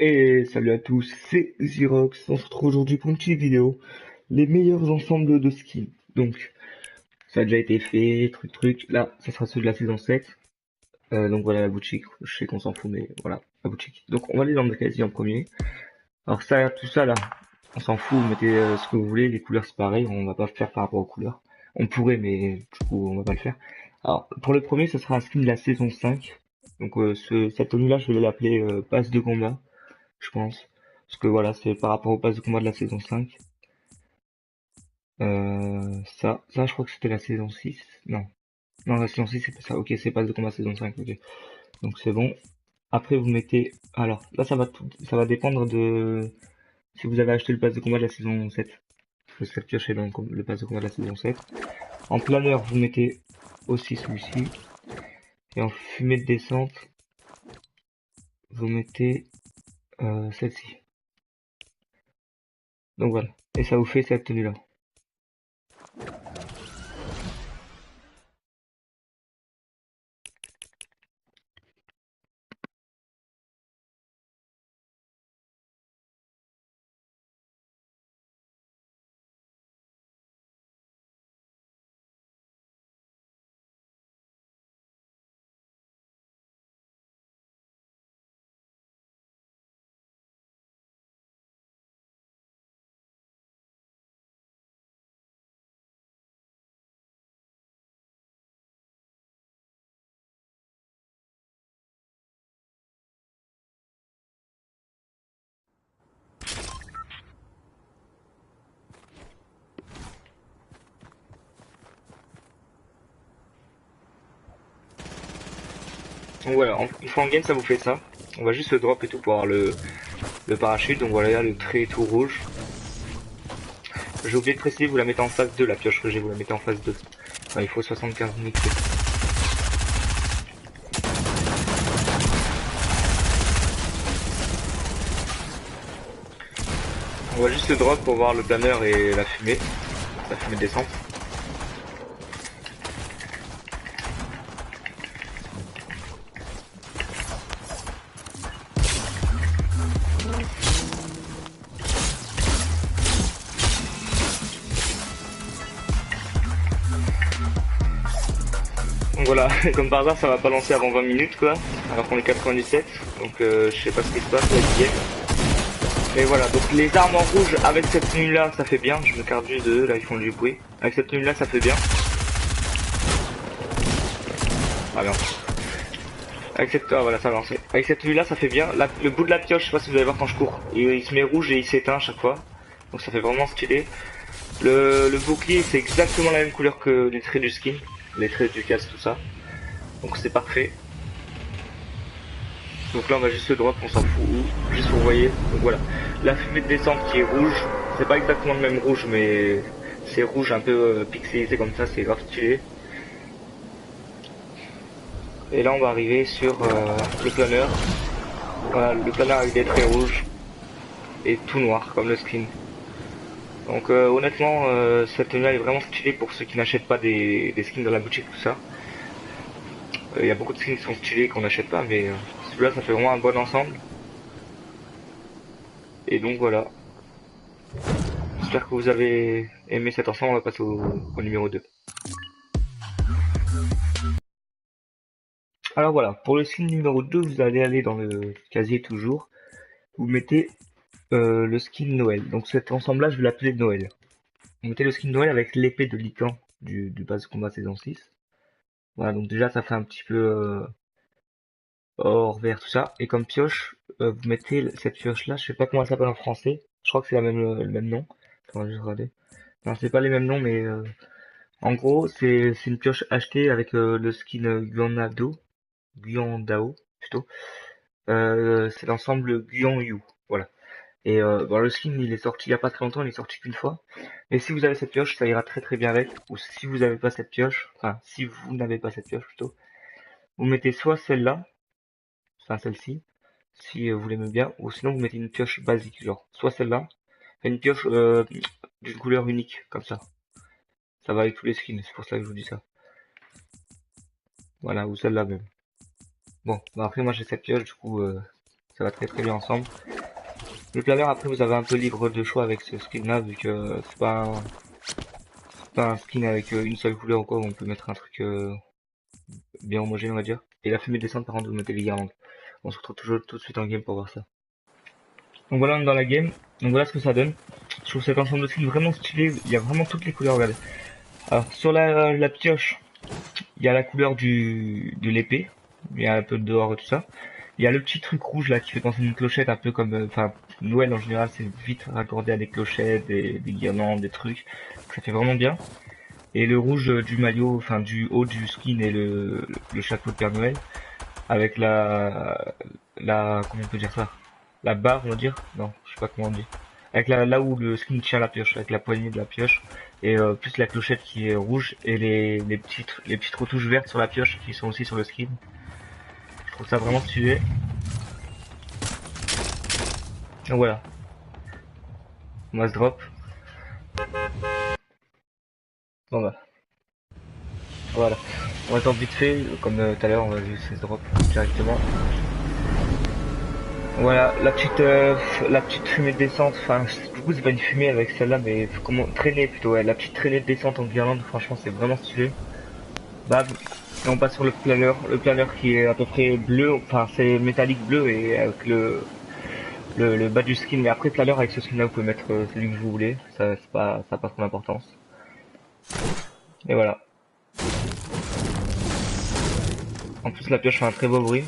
Et salut à tous, c'est Xerox. On se retrouve aujourd'hui pour une petite vidéo. Les meilleurs ensembles de skins. Donc, ça a déjà été fait, truc. Là, ça sera ceux de la saison 7. Donc voilà la boutique. Je sais qu'on s'en fout, mais voilà, la boutique. Donc on va aller dans le magazine en premier. Alors ça, tout ça là, on s'en fout, vous mettez ce que vous voulez, les couleurs c'est pareil, on va pas faire par rapport aux couleurs. On pourrait, mais du coup on va pas le faire. Alors pour le premier, ce sera un skin de la saison 5. Donc cette tenue là, je vais l'appeler passe de combat, je pense. Parce que voilà, c'est par rapport au pass de combat de la saison 5. Ça, je crois que c'était la saison 6. Non. Non, la saison 6, c'est pas ça. Ok, c'est pass de combat saison 5. Ok. Donc c'est bon. Après, vous mettez. Alors, là, ça va dépendre de si vous avez acheté le pass de combat de la saison 7. Faut se faire piocher dans le pass de combat de la saison 7. En planeur, vous mettez aussi celui-ci. Et en fumée de descente, vous mettez celle-ci. Donc voilà. Et ça vous fait cette tenue-là. Donc voilà, une fois en game, ça vous fait ça. On va juste le drop et tout pour avoir le parachute. Donc voilà, il y a le trait tout rouge. J'ai oublié de préciser, vous la mettez en phase 2, la pioche que j'ai, vous la mettez en phase 2. Enfin, il faut 75 micros. On va juste le drop pour voir le planeur et la fumée de descente. Donc voilà, comme par hasard, ça va pas lancer avant 20 minutes quoi, alors qu'on est 97, donc je sais pas ce qui se passe avec game. Mais voilà, donc les armes en rouge avec cette tenue là, ça fait bien. Je me carte juste de là, ils font du bruit. Avec cette tenue là, ça fait bien. Ah bien. Voilà, ça a lancé. Avec cette tenue là, ça fait bien. Le bout de la pioche, je sais pas si vous allez voir quand je cours, il se met rouge et il s'éteint à chaque fois. Donc ça fait vraiment stylé. Le bouclier, c'est exactement la même couleur que les traits du skin, les traits du casque, tout ça. Donc c'est parfait. Donc là, on va juste le drop, on s'en fout, juste pour vous voyez. Donc voilà, la fumée de descente qui est rouge, c'est pas exactement le même rouge, mais c'est rouge un peu pixelisé comme ça, c'est grave stylé. Et là, on va arriver sur le planeur. Voilà, le planeur avec des traits rouges et tout noir comme le skin. Donc honnêtement, cette tenue là est vraiment stylée pour ceux qui n'achètent pas des skins dans la boutique, tout ça. Il y a beaucoup de skins qui sont stylés qu'on n'achète pas, mais celui-là ça fait vraiment un bon ensemble. Et donc voilà. J'espère que vous avez aimé cet ensemble, on va passer au numéro 2. Alors voilà, pour le skin numéro 2, vous allez aller dans le casier toujours. Vous mettez le skin Noël. Donc cet ensemble-là, je vais l'appeler Noël. Vous mettez le skin Noël avec l'épée de Lycan du base combat saison 6. Voilà, donc déjà ça fait un petit peu or, vert, tout ça. Et comme pioche, vous mettez cette pioche-là, je sais pas comment elle s'appelle en français. Je crois que c'est le même nom. Attends, juste regarder. Non, c'est pas les mêmes noms, mais en gros, c'est une pioche achetée avec le skin Guandao, plutôt. C'est l'ensemble Guan Yu. Voilà. Et bon, le skin, il est sorti il y a pas très longtemps, il est sorti qu'une fois. Mais si vous avez cette pioche, ça ira très très bien avec. Ou si vous n'avez pas cette pioche, enfin, si vous n'avez pas cette pioche plutôt, vous mettez soit celle-là, enfin celle-ci, si vous l'aimez bien, ou sinon vous mettez une pioche basique, genre soit celle-là, une pioche d'une couleur unique, comme ça. Ça va avec tous les skins, c'est pour ça que je vous dis ça. Voilà, ou celle-là même. Bon, bah après moi j'ai cette pioche, du coup ça va très très bien ensemble. Le planeur, après, vous avez un peu libre de choix avec ce skin là, vu que c'est pas un skin avec une seule couleur ou quoi, où on peut mettre un truc bien homogène, on va dire. Et la fumée descente, par contre, vous mettez les guirlandes. On se retrouve toujours tout de suite en game pour voir ça. Donc voilà, on est dans la game. Donc voilà ce que ça donne. Je trouve cet ensemble de skins vraiment stylé. Il y a vraiment toutes les couleurs, regardez. Alors, sur la pioche, il y a la couleur de l'épée. Il y a un peu de dehors et tout ça. Il y a le petit truc rouge là qui fait penser à une clochette, un peu comme, enfin, Noël en général, c'est vite raccordé à des clochettes, des guirlandes, des trucs. Ça fait vraiment bien. Et le rouge du maillot, enfin du haut du skin et le chapeau de Père Noël, avec comment on peut dire ça? La barre, on va dire? Non, je sais pas comment on dit. Avec là où le skin tient la pioche, avec la poignée de la pioche, et plus la clochette qui est rouge, et les petites retouches vertes sur la pioche qui sont aussi sur le skin. Je trouve ça vraiment stylé. Donc voilà, on va se drop. Bon bah, voilà. On va tenter vite fait, comme tout à l'heure, on va juste se drop directement. Voilà, la petite fumée de descente, enfin, du coup c'est pas une fumée avec celle-là, mais comment traîner plutôt, ouais, la petite traînée de descente en guirlande, franchement c'est vraiment stylé. Bam, et on passe sur le planeur qui est à peu près bleu, enfin c'est métallique bleu et avec le bas du skin, mais après planeur avec ce skin là vous pouvez mettre celui que vous voulez, ça a pas trop d'importance. Et voilà. En plus la pioche fait un très beau bruit.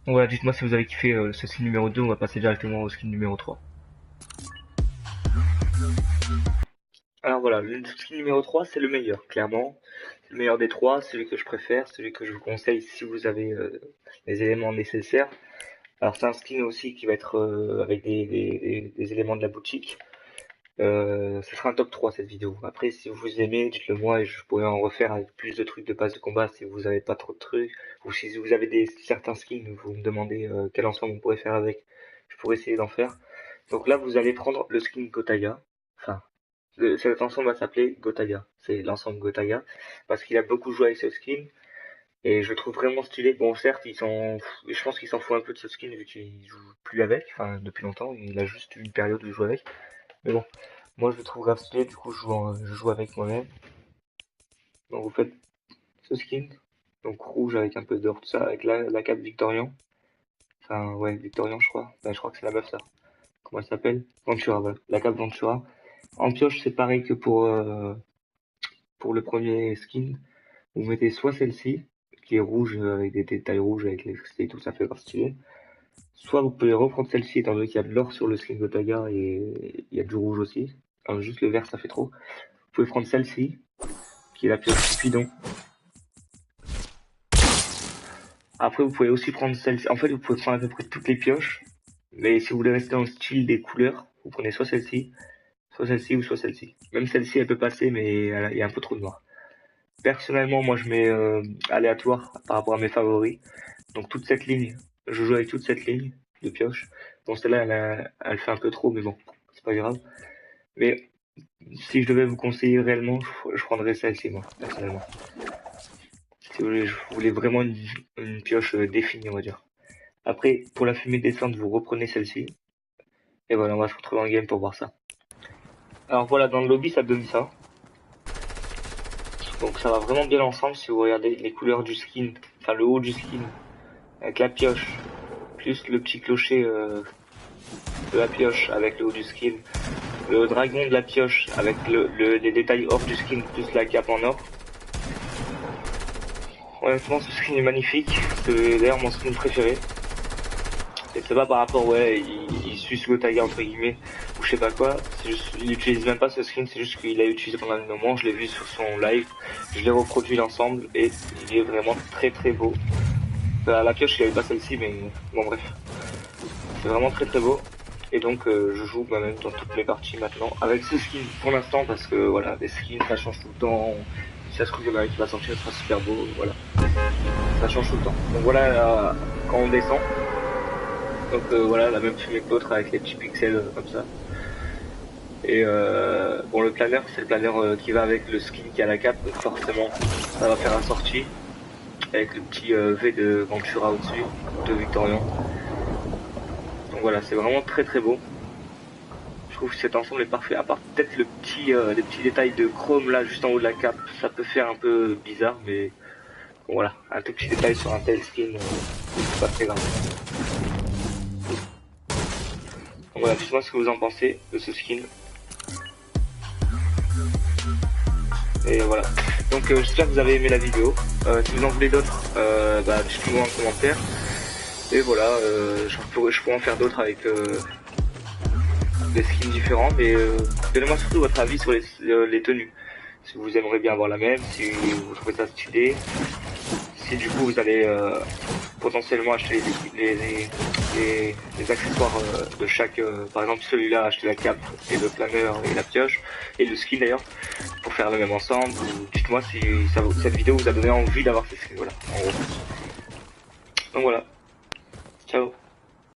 Donc voilà, dites-moi si vous avez kiffé ce skin numéro 2, on va passer directement au skin numéro 3. Alors voilà, le skin numéro 3 c'est le meilleur, clairement. C'est le meilleur des trois, celui que je préfère, celui que je vous conseille si vous avez les éléments nécessaires. Alors c'est un skin aussi qui va être avec des éléments de la boutique. Ce sera un top 3 cette vidéo. Après si vous aimez, dites-le moi et je pourrais en refaire avec plus de trucs de passe de combat si vous avez pas trop de trucs. Ou si vous avez certains skins, vous me demandez quel ensemble on pourrait faire avec. Je pourrais essayer d'en faire. Donc là vous allez prendre le skin Gotaga. Enfin, cet ensemble va s'appeler Gotaga. C'est l'ensemble Gotaga. Parce qu'il a beaucoup joué avec ce skin. Et je le trouve vraiment stylé. Bon, certes, je pense qu'il s'en fout un peu de ce skin vu qu'il joue plus avec. Enfin, depuis longtemps. Il a juste eu une période où il joue avec. Mais bon. Moi, je le trouve grave stylé. Du coup, je joue avec moi-même. Donc, vous faites ce skin. Donc, rouge avec un peu d'or, tout ça. Avec la cape Victorian. Enfin, ouais, Victorian, je crois. Ben, je crois que c'est la meuf, ça. Comment elle s'appelle? Ventura, voilà. La cape Ventura. En pioche, c'est pareil que pour le premier skin. Vous mettez soit celle-ci, qui est rouge avec des détails rouges avec l'électricité et tout, ça fait grave stylé. Soit vous pouvez reprendre celle-ci étant donné qu'il y a de l'or sur le skin Gotaga et il y a du rouge aussi. Alors juste le vert ça fait trop. Vous pouvez prendre celle-ci, qui est la pioche Cupidon. Après vous pouvez aussi prendre celle-ci. En fait vous pouvez prendre à peu près toutes les pioches. Mais si vous voulez rester dans le style des couleurs, vous prenez soit celle-ci ou soit celle-ci. Même celle-ci elle peut passer mais il y a un peu trop de noir. Personnellement moi je mets aléatoire par rapport à mes favoris. Donc toute cette ligne, je joue avec toute cette ligne de pioche. Bon celle-là elle fait un peu trop mais bon, c'est pas grave. Mais si je devais vous conseiller réellement, je prendrais celle-ci moi, personnellement. Si vous voulez vraiment une pioche définie on va dire. Après pour la fumée descente vous reprenez celle-ci. Et voilà on va se retrouver en game pour voir ça. Alors voilà dans le lobby ça donne ça. Donc ça va vraiment bien ensemble si vous regardez les couleurs du skin, enfin le haut du skin avec la pioche, plus le petit clocher de la pioche avec le haut du skin, le dragon de la pioche avec les détails or du skin plus la cape en or. Honnêtement ce skin est magnifique, c'est d'ailleurs mon skin préféré. Et c'est pas par rapport ouais il suce le tag entre guillemets ou je sais pas quoi, c'est juste il utilise même pas ce skin, c'est juste qu'il l'a utilisé pendant un moment, je l'ai vu sur son live, je l'ai reproduit l'ensemble et il est vraiment très très beau. La pioche il avait pas celle-ci mais bon bref. C'est vraiment très très beau. Et donc je joue moi-même dans toutes mes parties maintenant avec ce skin pour l'instant parce que voilà les skins ça change tout le temps. Si ça se trouve il y en a un qui va sortir, ça sera super beau, voilà. Ça change tout le temps. Donc voilà quand on descend. Donc voilà la même fumée que l'autre avec les petits pixels comme ça. Et bon le planeur c'est le planeur qui va avec le skin qui a la cape, donc forcément ça va faire un sortie. avec le petit V de Ventura au-dessus, de Victorian. Donc voilà, c'est vraiment très très beau. Je trouve que cet ensemble est parfait, à part peut-être les petits détails de chrome là juste en haut de la cape, ça peut faire un peu bizarre, mais bon, voilà, un tout petit détail sur un tel skin, c'est pas très grave. Donc voilà, dites-moi ce que vous en pensez de ce skin. Et voilà. Donc j'espère que vous avez aimé la vidéo. Si vous en voulez d'autres, dites-moi en commentaire. Et voilà, je pourrais en faire d'autres avec des skins différents, mais donnez-moi surtout votre avis sur les tenues. Si vous aimeriez bien avoir la même, si vous trouvez ça stylé, si du coup vous allez potentiellement acheter les accessoires de chaque, par exemple celui-là, acheter la cape et le planeur et la pioche, et le skin d'ailleurs, pour faire le même ensemble. Dites-moi si cette vidéo vous a donné envie d'avoir ces skins, voilà, en gros. Donc voilà, ciao.